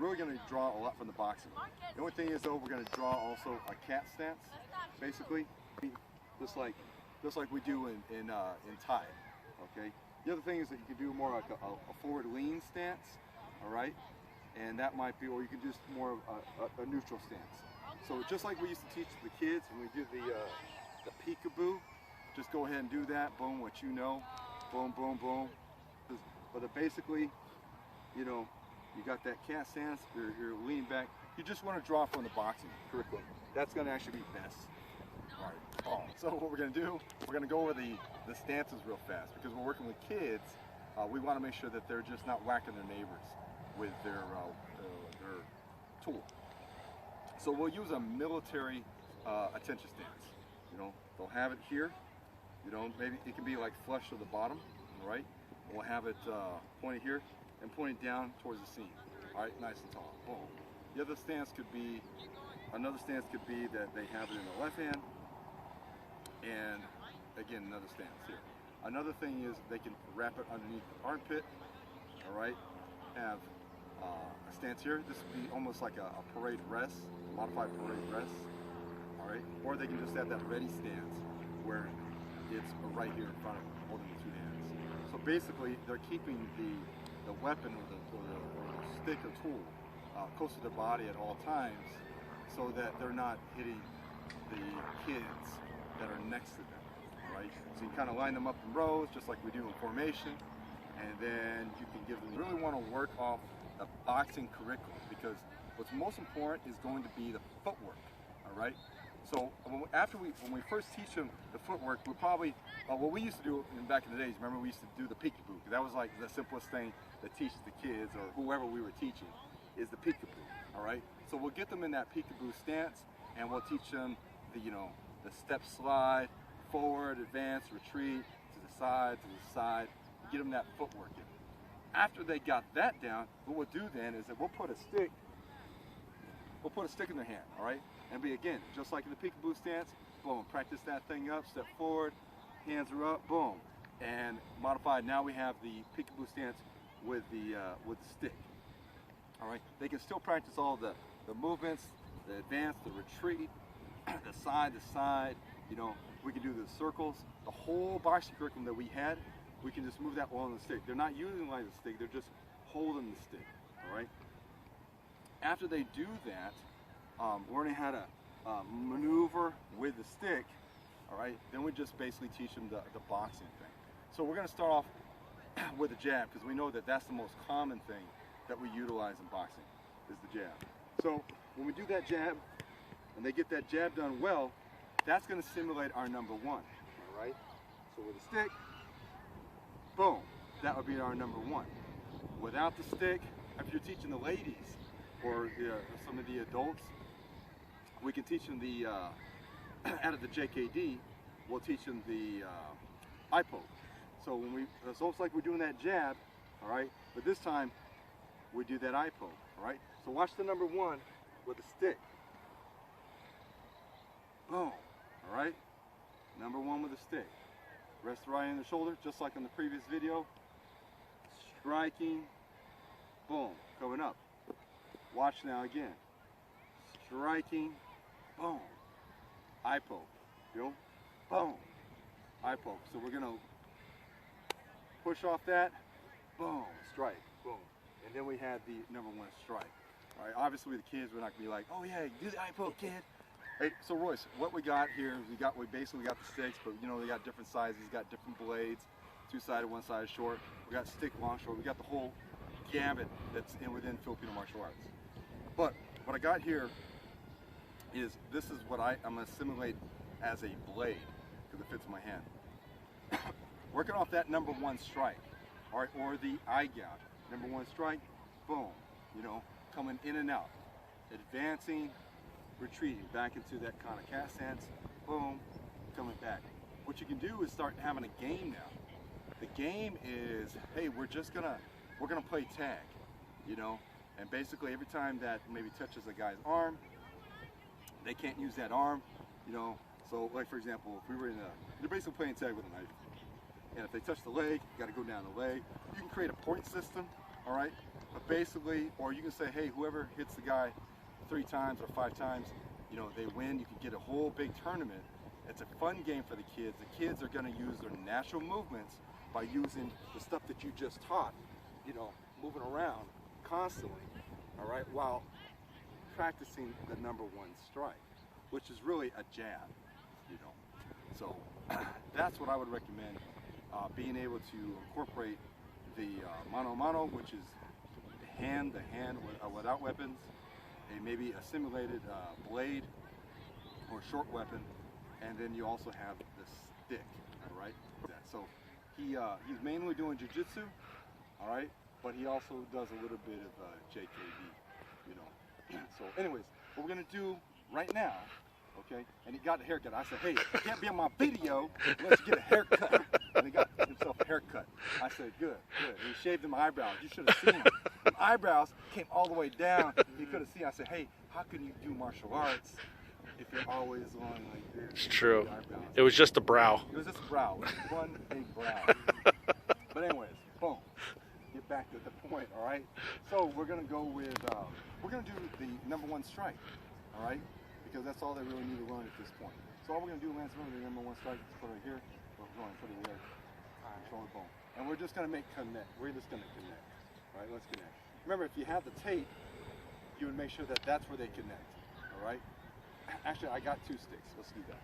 really going to draw a lot from the boxing. The only thing is though, we're going to draw also a cat stance, basically, just like we do in Thai. Okay. The other thing is that you can do more like a forward lean stance, all right, and that might be, or you can just more of a neutral stance. So just like we used to teach the kids when we did the peekaboo, just go ahead and do that. Boom, what you know, boom, boom, boom. But basically, you know, you got that cat stance, you're leaning back. You just want to draw from the boxing curriculum. That's going to actually be best. All right. So what we're going to do, we're going to go over the stances real fast because we're working with kids. We want to make sure that they're just not whacking their neighbors with their tool. So we'll use a military attention stance. You know, they'll have it here. You know, maybe it can be like flush to the bottom, right? We'll have it pointed here and pointed down towards the seam. All right, nice and tall. Boom. The other stance could be, another stance could be that they have it in the left hand, and again, another stance here. Another thing is they can wrap it underneath the armpit. All right, have a stance here. This would be almost like a parade rest, modified parade rest. All right, or they can just have that ready stance where it's right here in front of them, holding the two hands. So basically, they're keeping the weapon or the stick or tool close to their body at all times, so that they're not hitting the kids that are next to them. All right. So you kind of line them up in rows, just like we do in formation, and then you can give them. You really want to work off the boxing curriculum because what's most important is going to be the footwork. All right. So when we first teach them the footwork, we probably, what we used to do back in the days, remember we used to do the peekaboo, because that was like the simplest thing that teaches the kids or whoever we were teaching is the peekaboo, all right? So we'll get them in that peekaboo stance and we'll teach them the, you know, the step slide, forward, advance, retreat, to the side, get them that footwork in. After they got that down, what we'll do then is that we'll put a stick in their hand, all right? And be, again, just like in the peekaboo stance, boom, practice that thing up, step forward, hands are up, boom. And modified, now we have the peekaboo stance with the stick, all right? They can still practice all the movements, the advance, the retreat, the side, you know, we can do the circles, the whole boxing curriculum that we had, we can just move that on the stick. They're not using like the stick, they're just holding the stick, all right? After they do that, learning how to maneuver with the stick, all right, then we just basically teach them the boxing thing. So we're going to start off with a jab because we know that that's the most common thing that we utilize in boxing is the jab. So when we do that jab and they get that jab done well, that's going to simulate our number one, all right? So with a stick, boom, that would be our number one. Without the stick, if you're teaching the ladies or some of the adults, we can teach them the, out of the JKD, we'll teach them the eye poke. So it's almost like we're doing that jab, all right? But this time, we do that eye poke, all right? So watch the number one with a stick. Boom, all right? Number one with a stick. Rest the right on the shoulder, just like in the previous video. Striking, boom, coming up. Watch now again. Striking, boom, eye poke, you know, boom, eye poke. So we're gonna push off that, boom, strike, boom. And then we had the number one strike. All right, obviously with the kids, we're not gonna be like, oh yeah, do the eye poke, kid. Hey, so Royce, what we got here, we basically got the sticks, but you know, they got different sizes, got different blades, two-sided, one-sided short. We got stick, long, short. We got the whole gamut that's within Filipino martial arts. But what I got here is, this is what I'm going to simulate as a blade, because it fits in my hand. Working off that number one strike, all right, or the eye gouge. Number one strike, boom, you know, coming in and out, advancing, retreating back into that kind of cast stance, boom, coming back. What you can do is start having a game now. The game is, hey, we're gonna play tag, you know, and basically every time that maybe touches a guy's arm, they can't use that arm, you know. So like for example, if we were they're basically playing tag with a knife, and if they touch the leg, you got to go down the leg. You can create a point system, all right. But basically, or you can say, hey, whoever hits the guy 3 times or 5 times, you know, they win. You can get a whole big tournament. It's a fun game for the kids. The kids are going to use their natural movements by using the stuff that you just taught, you know, moving around constantly, all right, while practicing the #1 strike, which is really a jab, you know. So that's what I would recommend, being able to incorporate the mano a mano, which is the hand without weapons, maybe a simulated blade or short weapon, and then you also have the stick, all right? So he's mainly doing jiu-jitsu, all right, but he also does a little bit of JKD, you know. So anyways, what we're gonna do right now, okay, and he got a haircut. I said, hey, you can't be on my video unless you get a haircut. And he got himself a haircut. I said, good, good. And he shaved him eyebrows. You should have seen him. The eyebrows came all the way down. You could have seen. I said, hey, how can you do martial arts if you're always on like this? It's true. It was just a brow. It was just a brow. It was one big brow. But anyways, boom. Get back to the point, all right? So we're going to go with, we're going to do the #1 strike, all right? Because that's all they really need to learn at this point. So all we're going to do, Lance, we're going to do the #1 strike. Let's put it right here. We're going to put it there. Shoulder bone. And we're just going to make connect. We're just going to connect. All right, let's connect. Remember, if you have the tape, you would make sure that that's where they connect. All right? Actually, I got 2 sticks. Let's do that.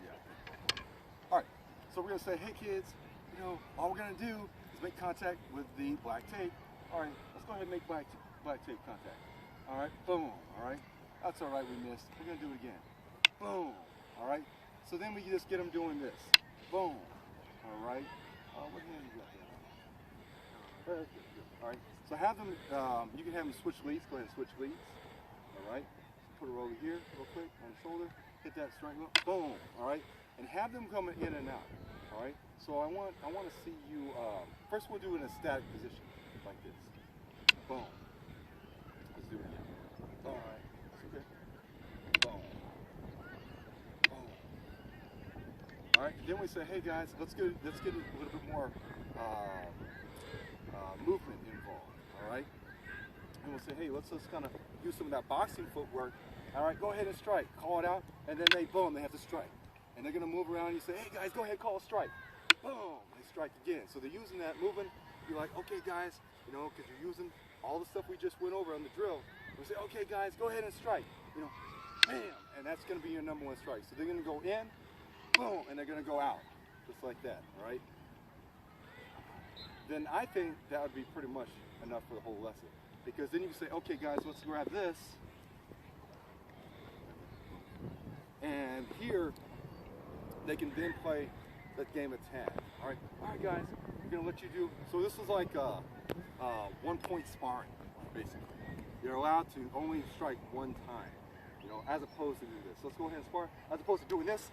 Yeah. All right. So we're going to say, hey, kids, you know, all we're going to do is make contact with the black tape. All right, let's go ahead and make black tape contact. All right, boom. All right, that's all right, we missed. We're going to do it again. Boom. All right, so then we just get them doing this. Boom. All right. What hand you got there? All right, so have them, you can have them switch leads. Go ahead and switch leads. All right, put it over here real quick on the shoulder. Hit that strike, boom. All right, and have them coming in and out. All right, so I want to see you, first we'll do it in a static position, like this. Boom. Let's do it again. All right, that's okay. Boom. Boom. All right, then we say, hey guys, let's get a little bit more movement involved, all right? And we'll say, hey, let's just kind of use some of that boxing footwork. All right, go ahead and strike. Call it out, and then they, boom, they have to strike. And they're going to move around, and you say, hey guys, go ahead, call a strike. Boom, they strike again. So they're using that movement. You're like, okay guys, you know, because you're using all the stuff we just went over on the drill. We say, okay guys, go ahead and strike. You know, bam, and that's going to be your #1 strike. So they're going to go in, boom, and they're going to go out, just like that, all right? Then I think that would be pretty much enough for the whole lesson. Because then you can say, okay guys, let's grab this. And here, they can then play that game of tag. All right guys, we're gonna let you do, so this is like 1-point sparring, basically. You're allowed to only strike 1 time, you know, as opposed to do this. Let's go ahead and spar, as opposed to doing this,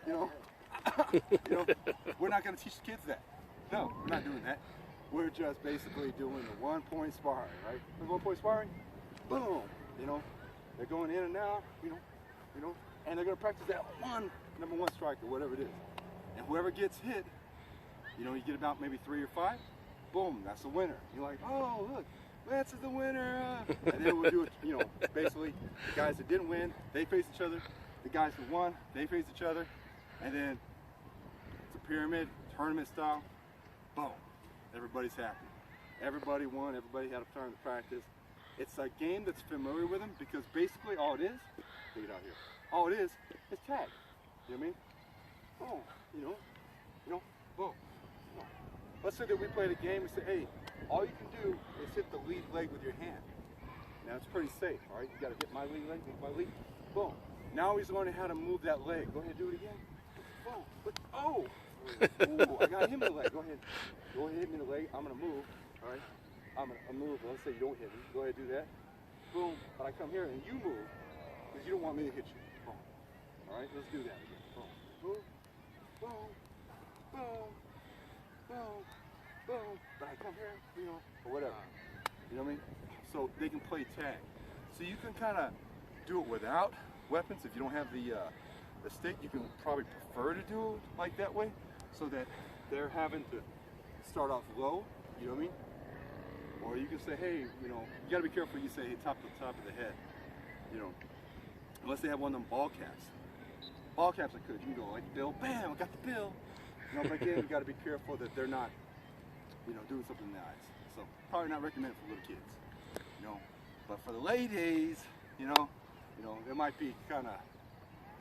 you know. You know, we're not gonna teach the kids that. No, we're not doing that. We're just basically doing the 1-point sparring, right? The 1-point sparring, boom, you know, they're going in and out, you know, and they're gonna practice that #1 strike or whatever it is. And whoever gets hit, you know, you get about maybe 3 or 5, boom, that's the winner. You're like, oh, look, Lance is the winner. And then we'll do it, you know, basically, the guys that didn't win, they face each other. The guys who won, they face each other. And then it's a pyramid, tournament style. Boom, everybody's happy. Everybody won, everybody had a turn to practice. It's a game that's familiar with them because basically all it is, take it out here, all it is tag. You know what I mean? Boom, you know, boom. Let's say that we played a game and say, hey, all you can do is hit the lead leg with your hand. Now it's pretty safe, all right? You gotta hit my lead leg, hit my lead, boom. Now he's learning how to move that leg. Go ahead, do it again. Boom, oh! Ooh, I got him in the leg. Go ahead hit me in the leg. I'm gonna move, all right? I'm gonna move. Let's say you don't hit me. Go ahead, do that. Boom, but I come here and you move because you don't want me to hit you. Boom. All right, let's do that again. Boom, move, boom, boom, boom, boom. But I come here, you know, or whatever. You know what I mean? So they can play tag. So you can kind of do it without weapons. If you don't have the stick, you can probably prefer to do it like that way, so that they're having to start off low, you know what I mean? Or you can say, hey, you know, you gotta be careful. You say, hey, top of the head, you know, unless they have one of them ball caps. Ball caps are good. You can go like bill, bam, I got the bill. You know, but again, you gotta be careful that they're not, you know, doing something in the eyes. So probably not recommended for little kids, you know. But for the ladies, you know, it might be kind of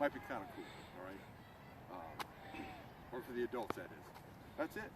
cool, all right? Or for the adults, that is. That's it.